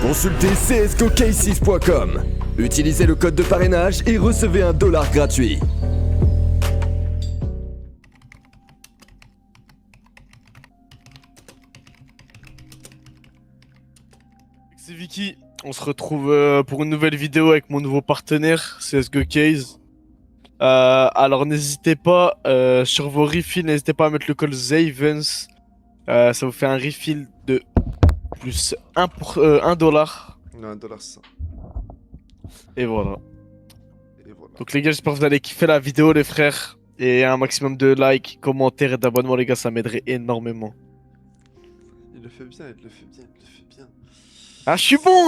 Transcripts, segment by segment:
Consultez csgocase6.com. Utilisez le code de parrainage et recevez $1 gratuit. C'est Vicky, on se retrouve pour une nouvelle vidéo avec mon nouveau partenaire, CSGO Case. Alors n'hésitez pas, sur vos refills, n'hésitez pas à mettre le code ZAVENS. Ça vous fait un refill de plus 1 pour, $1. Non, $1 c'est ça. Et voilà. Et voilà. Donc les gars, j'espère que vous allez kiffer la vidéo les frères. Et un maximum de likes, commentaires et d'abonnements les gars, ça m'aiderait énormément. Il le fait bien, il le fait bien, il le fait bien. Ah, je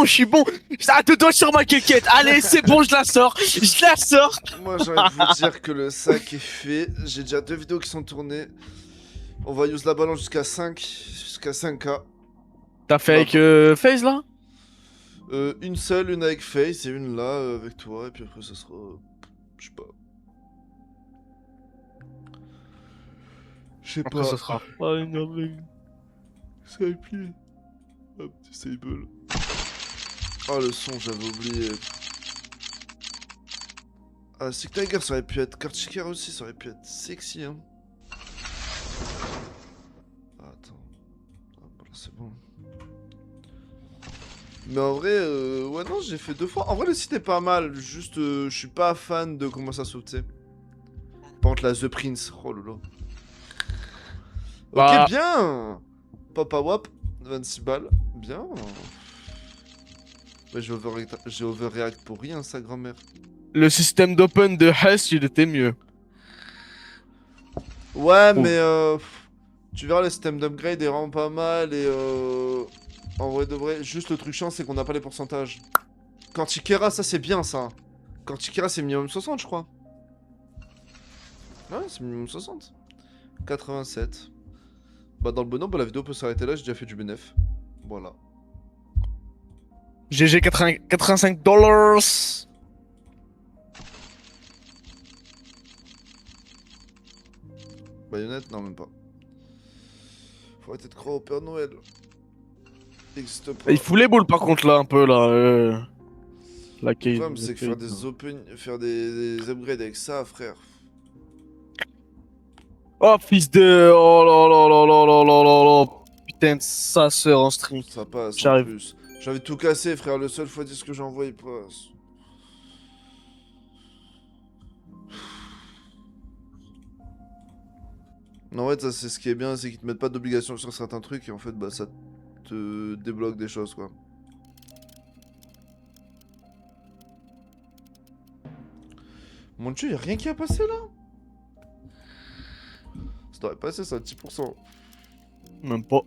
suis bon. Ça a deux doigts sur ma quéquette. Allez, c'est bon, je la sors. Moi j'ai envie de vous dire que le sac est fait. J'ai déjà 2 vidéos qui sont tournées. On va use la balance jusqu'à 5K. T'as fait avec FaZe là? Une seule, une avec Face et une là avec toi. Et puis après ça sera... je sais pas. Je sais Après, pas. ça sera pas une avec. Ça a plié. Un petit Sable. Oh le son, j'avais oublié. Ah, Sick Tiger, ça aurait pu être Karchiker aussi, ça aurait pu être sexy, hein. Ah, attends. Ah, voilà, c'est bon. Mais en vrai, ouais, non, j'ai fait 2 fois. En vrai, le site est pas mal, juste, je suis pas fan de comment ça saute, tu sais. Par contre, la The Prince, oh lolo. Bah... Ok, bien. Papa Wap, 26 balles, bien. Ouais, j'ai overreact pour rien, sa grand-mère. Le système d'open de Hess, il était mieux. Ouais, mais tu verras, le système d'upgrade est vraiment pas mal et en vrai de vrai, juste le truc chiant, c'est qu'on n'a pas les pourcentages. Cortiquera, ça c'est bien ça. Cortiquera, c'est minimum 60, je crois. Ouais, c'est minimum 60. 87. Bah, dans le bon nombre, la vidéo peut s'arrêter là, j'ai déjà fait du bénéf. Voilà. GG 85 $. Baïonnette, non, même pas. Faut arrêter de croire au Père Noël. Existe pas. Il fout les boules par contre là, un peu là. La Le case. problème, c'est que faire des upgrades avec ça, frère. Oh fils de... Oh là là là là là là là là. Putain de sa sœur en stream. Ça passe en J'arrive. plus. J'ai envie de tout casser, frère. Le seul x10 que j'envoie, il passe. Non, en fait, ça, c'est ce qui est bien, c'est qu'ils te mettent pas d'obligation sur certains trucs et en fait, bah, ça te débloque des choses, quoi. Mon dieu, y'a rien qui a passé là? Ça devrait passer, ça, 10%. Même pas.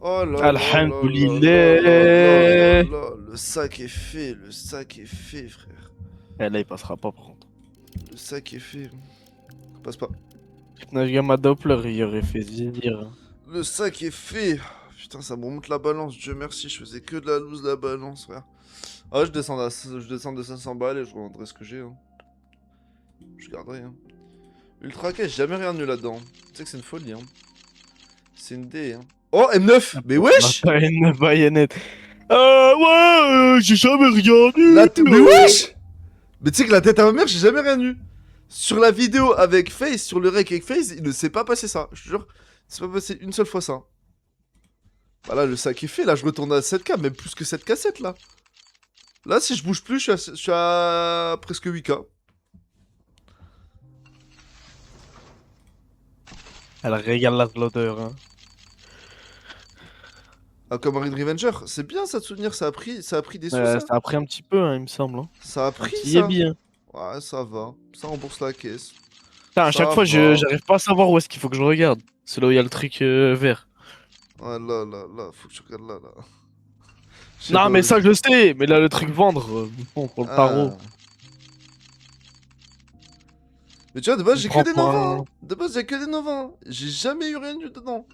Oh là là. Alhamdoulilah. Le sac est fait, frère. Eh là, il passera pas par contre. Le sac est fait. Passe pas. Najgama Doppler, il aurait fait zizir. Le sac est fait. Putain, ça me remonte la balance. Dieu merci, je faisais que de la loose la balance, frère. Ah, je descends de 500 balles et je revendrai ce que j'ai. Hein. Je garderai. Hein. Ultra cash, jamais rien de là-dedans. Tu sais que c'est une folie. Hein. C'est une D. Hein. Oh, M9. Mais wesh. Une baïonnette. Ouais, j'ai jamais rien eu. Mais wesh. Mais tu sais que la tête à ma mère, j'ai jamais rien eu. Sur la vidéo avec FaZe, sur le rec avec FaZe, il ne s'est pas passé ça. Je te jure, il s'est pas passé une seule fois ça. Bah là, le sac est fait. Là, je retourne à 7K, même plus que 7K7 là. Là, si je bouge plus, je suis à presque 8K. Elle régale la slaughter. Hein. Ah, comme Marine Revenger, c'est bien ça de souvenir, ça a pris des sous Ça ça. a pris un petit peu, hein, il me semble. Hein. Ça a pris Il est ça. bien. Ouais, ça va. Ça rembourse la caisse. Putain, à chaque fois, j'arrive pas à savoir où est-ce qu'il faut que je regarde. C'est là où il y a le truc vert. Ah là, faut que tu regardes là. Je sais Non, pas mais où- ça, je le sais. Mais là, le truc vendre, bon, pour le tarot. Mais tu vois, de base, j'ai que des Prends novins. un- Hein. De base, j'ai que des novins. J'ai jamais eu rien eu dedans.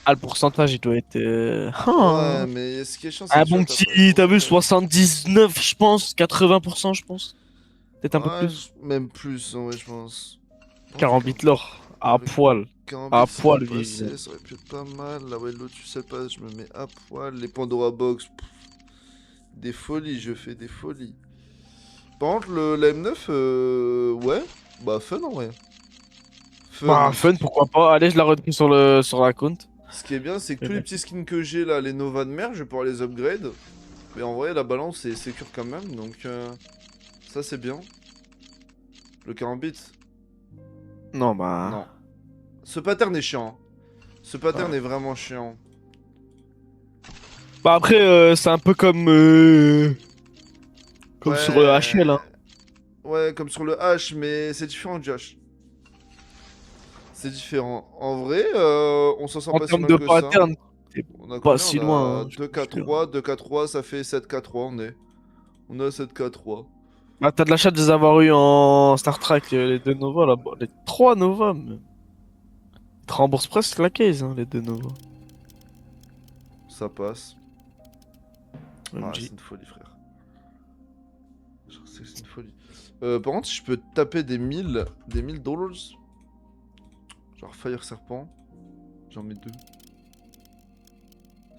Ah, le pourcentage, il doit être. Ouais, mais ce qui est chiant, c'est Un que tu bon vois, t'as petit, pas- t'as vu, 79, je pense. 80%, je pense. Peut-être un peu Ouais, plus. même plus, ouais, je pense. 40 bits l'or. À Avec poil. carambit, À ça poil, aurait passé, lui. ça aurait pu être pas mal. La Wild Lotus, elle passe, je me mets à poil. Les Pandora Box, pff, des folies, je fais des folies. Par contre, la M9, ouais, bah fun en vrai. Fun, Bah, hein. fun, pourquoi pas. Allez, je la retrouve sur la compte. Ce qui est bien, c'est que Eh tous les ben. petits skins que j'ai là, les Nova de mer, je vais pouvoir les upgrade. Mais en vrai, la balance est sécure quand même, donc ça c'est bien. Le carambit, Non, bah. non. Ce pattern est chiant. Hein. Ce pattern Ouais. est vraiment chiant. Bah, après, c'est un peu comme. Comme sur le HL, hein. Ouais, comme sur le H, mais c'est différent du H. C'est différent. En vrai, on s'en sort En pas si termes mal de que ça. pattern, c'est On a pas combien? si On loin. a Hein, je pense que- 2K3, 2K3, ça fait 7K3, On a 7K3. Bah, t'as de la chance de les avoir eu en Star Trek, les deux Nova là-bas. Les trois Nova, même. Ils te remboursent presque la case, hein, les deux Nova. Ça passe. Ah, MJ. c'est une folie, frère. Je sais que c'est une folie. Par contre, si je peux taper des 1000 dollars. Genre Fire Serpent. J'en mets deux.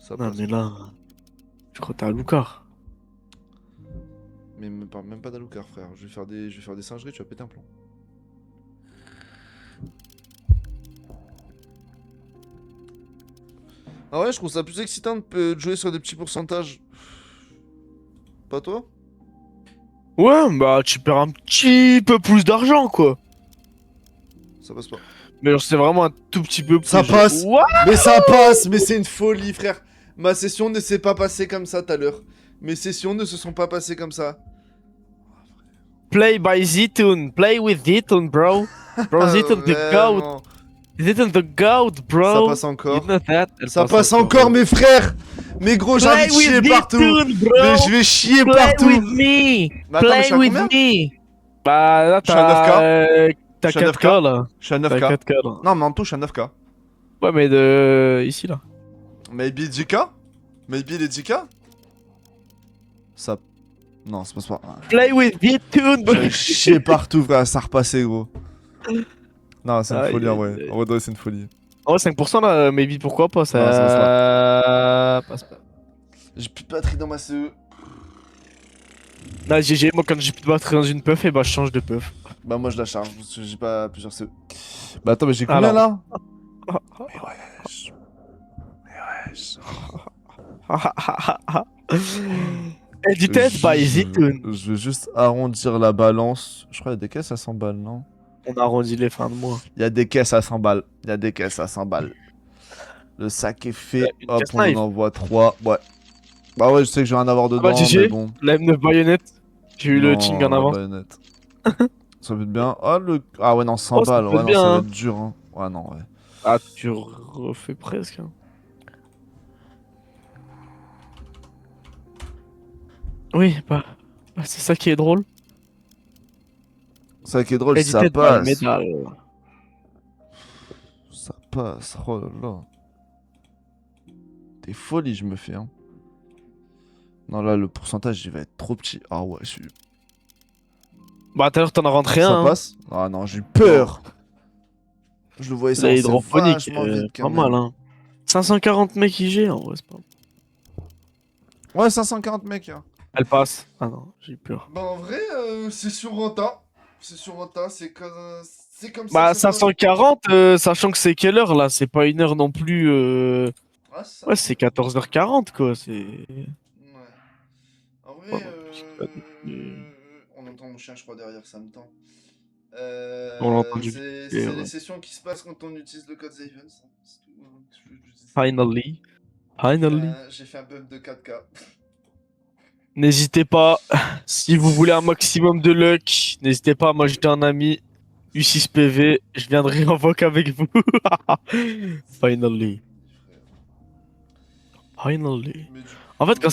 Ça Non, passe. mais là. Je crois que t'es à Lucar. Mais me parle même pas d'Alucard, frère. Je vais faire des singeries, tu vas péter un plomb. Ah ouais, je trouve ça plus excitant de jouer sur des petits pourcentages. Pas toi? Ouais, bah, tu perds un petit peu plus d'argent, quoi. Ça passe pas. Mais genre, c'est vraiment un tout petit peu plus. Ça passe. What? Mais ça passe. Mais c'est une folie, frère. Ma session ne s'est pas passée comme ça tout à l'heure. Mes sessions ne se sont pas passées comme ça. Play by Zitoon. Play with Zitoon, bro. Bro, Zitoon the GOAT. Vraiment. Zitoon the GOAT, bro. Ça passe encore. You know that? Elle Ça passe encore, mes frères. Mais gros, j'ai envie Play de chier with partout. Zitoon, bro. Mais je vais chier Play partout. with me. Mais attends, mais je suis Play à with combien? me. Bah, là, Je suis à t'as Je suis à 4K, là. Je suis à T'as 9K. 4K, là. Non, mais en tout, je suis à 9K. Ouais, mais de. Ici, là. Maybe 10K? Maybe les 10K? Ça. Non, ça passe pas. Play with Zitoon, bro. J'ai chié partout, frère, ça repassait, gros. Non, c'est une Aïe, folie en aïe, vrai. aïe. En vrai, c'est une folie. Oh, 5% là, maybe pourquoi pas, ça. Non, ça passe passe pas. J'ai plus de batterie dans ma CE. Là, GG, moi quand j'ai plus de batterie dans une puff, et bah je change de puff. Bah, moi je la charge parce que j'ai pas plusieurs CE. Bah, attends, mais j'ai combien Alors. là? Mais wesh. Mais wesh. Edited by Zitoon. Je vais juste arrondir la balance. Je crois qu'il y a des caisses à 100 balles, non? On arrondit les fins de mois. Il y a des caisses à 100 balles. Il y a des caisses à 100 balles. Le sac est fait. Une Hop, caisse on live. en envoie 3. Ouais. Bah ouais, je sais que je vais en avoir dedans, bah, GG. mais bon. La M9 baïonnette. J'ai eu le Non, ting en la avant. baïonnette. Ça peut être bien. Ah, ah ouais, non, 100 Oh, ça balles. peut Ouais, être non, bien, ça va hein. être dur. Hein. Ouais, non, ouais. Ah, tu refais presque. Hein. Oui, bah c'est ça qui est drôle. Ça qui est drôle, ça Edited by passe. Medal. Ça passe. Oh là là. Des folies, je me fais. Hein. Non, là, le pourcentage, il va être trop petit. Ah ouais, je suis. Bah tout à l'heure t'en as rentré Ça un. Hein. passe? Ah non, j'ai eu peur. Je le voyais ça. C'est hydrophonique, vachement vite pas quand mal même. hein. 540 mecs IG en vrai c'est pas. Ouais, 540 mecs. Hein. Elle passe. Ah non, j'ai eu peur. Bah en vrai, c'est sur Rota. C'est sur Rota, c'est comme ça. Bah ça passe. 540, sachant que c'est quelle heure là? C'est pas une heure non plus. Ouais, c'est ça. Ouais, c'est 14h40 quoi. C'est. Ouais. En vrai, Ouais, c'est pas on entend mon chien, je crois, derrière, ça me tend. On l'a entendu. C'est ouais. les sessions qui se passent quand on utilise le code Zavens. Hein. C'est tout. Que je veux dire. Finally. Finally. J'ai fait un bump de 4K. N'hésitez pas, si vous voulez un maximum de luck, n'hésitez pas à m'ajouter un ami. U6PV, je viendrai en voc avec vous. Finally. Finally. Mais du En fait, coup,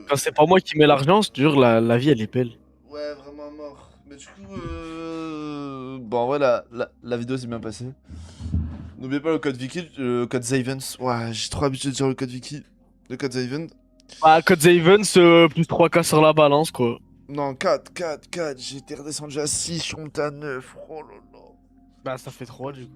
quand c'est pas moi qui mets l'argent, je te jure, la vie elle est belle. Ouais, vraiment mort. Mais du coup, bon, en vrai, la vidéo s'est bien passée. N'oubliez pas le code Viki, le code Zavens. Ouais, j'ai trop habitué de dire le code Viki. Le code Zavens. Bah, Code Zavens, plus 3K sur la balance quoi. Non, 4. J'étais redescendu à 6, je suis monté à 9. Oh là là. Bah, ça fait 3 du coup.